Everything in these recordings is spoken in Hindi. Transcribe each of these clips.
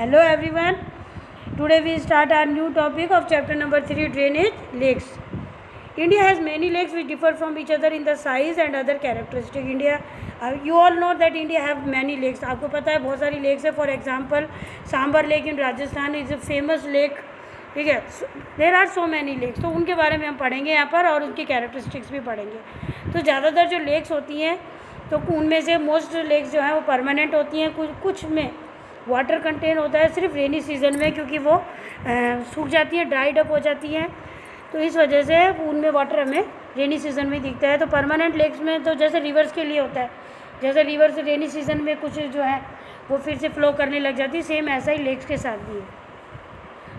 Hello everyone. Today we start our new topic of chapter number 3, drainage lakes. India has many lakes which differ from each other in the size and other characteristics. You all know that India have many lakes. आपको पता है बहुत सारी lakes है. For example, sambar lake in Rajasthan is a famous lake. ठीक है, there are so many lakes. तो उनके बारे में हम पढ़ेंगे यहाँ पर और उनकी कैरेक्टरिस्टिक्स भी पढ़ेंगे. तो ज़्यादातर जो लेक्स होती हैं तो उनमें से मोस्ट लेक्स जो हैं वो परमानेंट होती हैं. कुछ में वाटर कंटेन होता है सिर्फ रेनी सीज़न में, क्योंकि वो सूख जाती हैं, ड्राइड अप हो जाती हैं. तो इस वजह से उनमें वाटर हमें रेनी सीज़न में दिखता है. तो परमानेंट लेक्स में तो जैसे रिवर्स के लिए होता है, जैसे रिवर से रेनी सीज़न में कुछ जो है वो फिर से फ्लो करने लग जाती है, सेम ऐसा ही लेक्स के साथ भी है.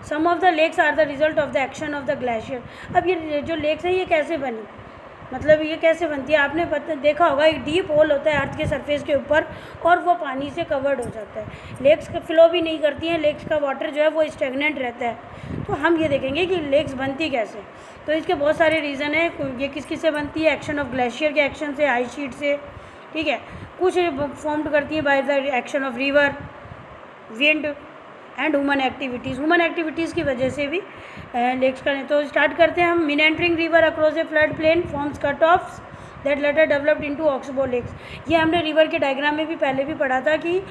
Some of the lakes are the result of the action of the glacier. अब ये जो लेक्स है ये कैसे बनी, मतलब ये कैसे बनती है. आपने देखा होगा एक डीप होल होता है अर्थ के सरफेस के ऊपर और वो पानी से कवर्ड हो जाता है. लेक्स का फ्लो भी नहीं करती हैं, लेक्स का वाटर जो है वो स्टेगनेंट रहता है. तो हम ये देखेंगे कि लेक्स बनती कैसे. तो इसके बहुत सारे रीज़न है. ये किस से बनती है, एक्शन ऑफ ग्लेशियर के एक्शन से, आइस शीट से. ठीक है, कुछ फॉर्म्ड करती है by the action of river, wind and human activities. Human activities की वजह से भी लेक्स का. तो स्टार्ट करते हैं हम. Meandering river across a flood plain forms cut offs that later developed into oxbow lakes. ये हमने रिवर के डायग्राम में भी पहले भी पढ़ा था कि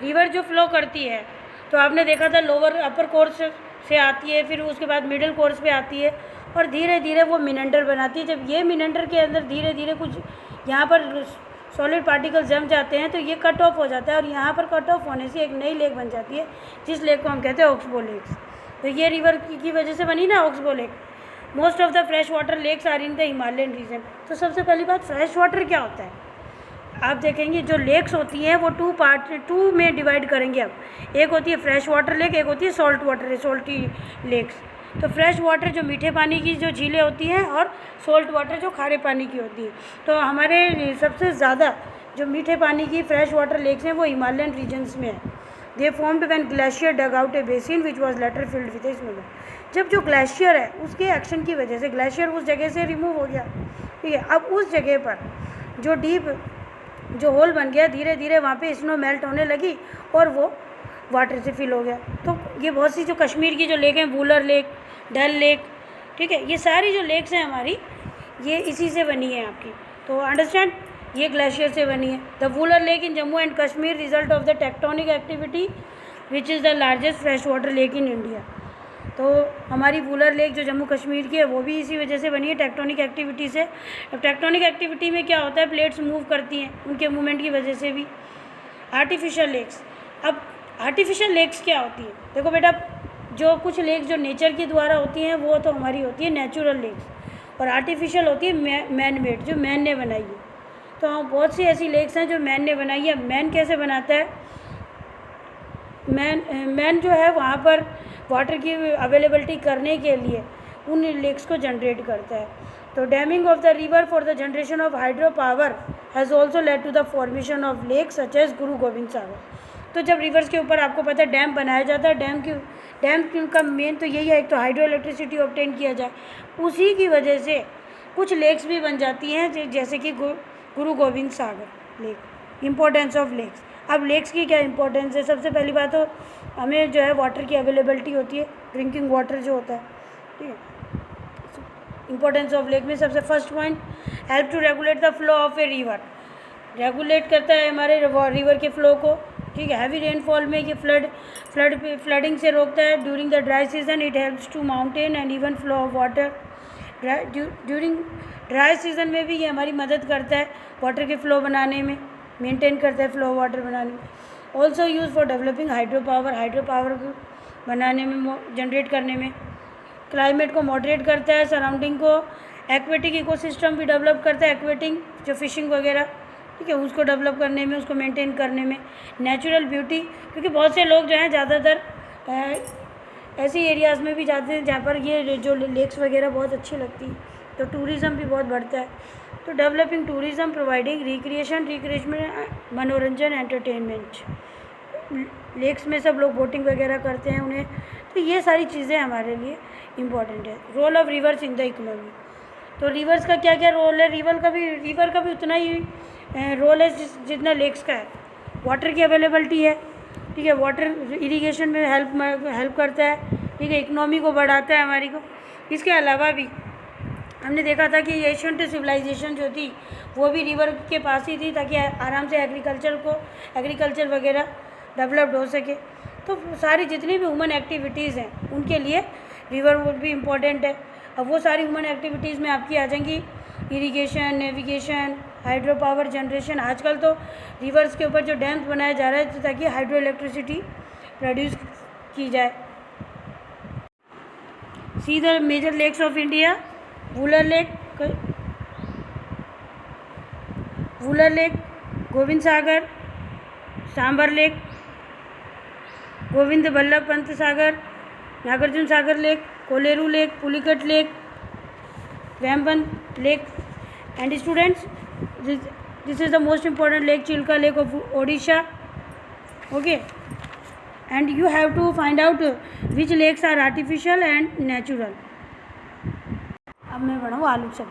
रिवर जो फ्लो करती है तो आपने देखा था लोअर अपर कोर्स से आती है, फिर उसके बाद मिडिल कोर्स पे आती है और धीरे धीरे वो मिनेंडर बनाती है. जब ये मिनेंडर के अंदर धीरे धीरे कुछ यहाँ पर सॉलिड पार्टिकल जम जाते हैं तो ये कट ऑफ हो जाता है और यहाँ पर कट ऑफ होने से एक नई लेक बन जाती है, जिस लेक को हम कहते हैं ऑक्सबो लेक्स. तो ये रिवर की वजह से बनी ना oxbow lake. Most of the fresh water lakes are in the Himalayan region. तो सबसे पहली बात, फ्रेश वाटर क्या होता है. आप देखेंगे जो लेक्स होती हैं वो टू में डिवाइड करेंगे अब. एक होती है फ्रेश वाटर लेक, एक होती है सॉल्ट वाटर सॉल्टी लेक्स. तो फ्रेश वाटर जो मीठे पानी की जो झीलें होती हैं और सॉल्ट वाटर जो खारे पानी की होती है. तो हमारे सबसे ज़्यादा जो मीठे पानी की फ्रेश वाटर लेक्स हैं वो हिमालयन रीजन्स में है. They formed when glacier dug out a basin which was later filled with snow. जब जो ग्लेशियर है उसके एक्शन की वजह से ग्लेशियर उस जगह से रिमूव हो गया. ठीक है, अब उस जगह पर जो डीप जो होल बन गया, धीरे धीरे वहाँ पे स्नो मेल्ट होने लगी और वो वाटर से फिल हो गया. तो ये बहुत सी जो कश्मीर की जो लेक हैं, वूलर लेक, डल लेक, ठीक है, ये सारी जो लेक्स हैं हमारी ये इसी से बनी है आपकी. तो अंडरस्टैंड, ये ग्लेशियर से बनी है. The Wular lake in Jammu and Kashmir result of the tectonic activity which is the largest fresh water lake in India. तो हमारी वूलर लेक जो जम्मू कश्मीर की है वो भी इसी वजह से बनी है, टेक्टोनिक एक्टिविटी से. अब टेक्टोनिक एक्टिविटी में क्या होता है, प्लेट्स मूव करती हैं, उनके मूवमेंट की वजह से भी. Artificial lakes. अब आर्टिफिशियल लेक्स क्या होती है, देखो बेटा, जो कुछ लेक्स जो नेचर के द्वारा होती हैं वो तो हमारी होती है नेचुरल लेक्स, और आर्टिफिशियल होती है मैन मेड, जो मैन ने बनाई है. तो बहुत सी ऐसी लेक्स हैं जो मैन ने बनाई है. मैन कैसे बनाता है, मैन जो है वहाँ पर वाटर की अवेलेबिलिटी करने के लिए उन लेक्स को जनरेट करता है. तो damming of the river for the generation of hydro power has also led to the formation of lakes such as Guru Gobind सागर. तो जब रिवर्स के ऊपर आपको पता है डैम बनाया जाता है, डैम का मेन तो यही है, एक तो हाइड्रो इलेक्ट्रिसिटी ऑब्टेन किया जाए, उसी की वजह से कुछ लेक्स भी बन जाती हैं जैसे कि Guru Gobind Sagar lake. Importance of lakes. अब लेक्स की क्या इंपॉर्टेंस है, सबसे पहली बात तो हमें जो है वाटर की अवेलेबिलिटी होती है, ड्रिंकिंग वाटर जो होता है. ठीक है, इंपॉर्टेंस ऑफ लेक में सबसे first point, help to regulate the flow of a river. Regulate करता है हमारे रिवर के फ्लो को. ठीक है, हैवी रेनफॉल में ये फ्लडिंग से रोकता है. During the dry season it helps to maintain and even flow of water. During dry season में भी ये हमारी मदद करता है वाटर के फ्लो बनाने में, मेंटेन करता है फ्लो ऑफ वाटर बनाने में. Also use for developing hydro power बनाने में, जनरेट करने में. क्लाइमेट को मॉडरेट करता है, सराउंडिंग को. एक्वेटिक इकोसिस्टम भी डेवलप करता है, एक्वेटिंग जो फिशिंग वगैरह, ठीक है, उसको डेवलप करने में, उसको मेंटेन करने में. नेचुरल ब्यूटी, क्योंकि बहुत से लोग जो हैं ज़्यादातर ऐसी एरियाज़ में भी जाते हैं जहाँ पर ये जो लेक्स वगैरह बहुत अच्छी लगती हैं, तो टूरिज़्म भी बहुत बढ़ता है. तो डेवलपिंग टूरिज़्म, प्रोवाइडिंग रिक्रिएशन मनोरंजन, एंटरटेनमेंट. लेक्स में सब लोग बोटिंग वगैरह करते हैं उन्हें. तो ये सारी चीज़ें हमारे लिए इम्पॉर्टेंट है. Role of rivers in the economy. तो रिवर्स का क्या क्या रोल है, रिवर का भी उतना ही रोल है जितना लेक्स का है. वाटर की अवेलेबिलिटी है, ठीक है। वाटर इरिगेशन में हेल्प करता है, ठीक है, इकोनॉमी को बढ़ाता है हमारी को। इसके अलावा भी हमने देखा था कि एशियंट सिविलाइजेशन जो थी वो भी रिवर के पास ही थी, ताकि आराम से एग्रीकल्चर वगैरह डेवलप्ड हो सके। तो सारी जितनी भी ह्यूमन एक्टिविटीज़ हैं उनके लिए रिवर वुड भी इम्पोर्टेंट है। अब वो सारी ह्यूमन एक्टिविटीज़ में आपकी आ जाएंगी irrigation, navigation, hydro power generation. आजकल तो रिवर्स के ऊपर जो डैम्स बनाया जा रहा है ताकि हाइड्रो इलेक्ट्रिसिटी प्रोड्यूस की जाए। See the major lakes of India, Wular Lake, Govind Sagar, Sambhar Lake, Govind Ballabh Pant Sagar, Nagarjuna Sagar Lake, Kolleru Lake, Pulicat Lake, Vembanad Lake. And students, this is the most important lake, Chilka Lake of Odisha. Okay, and you have to find out which lakes are artificial and natural. अब मैं बनाऊँ आलू सब्जी।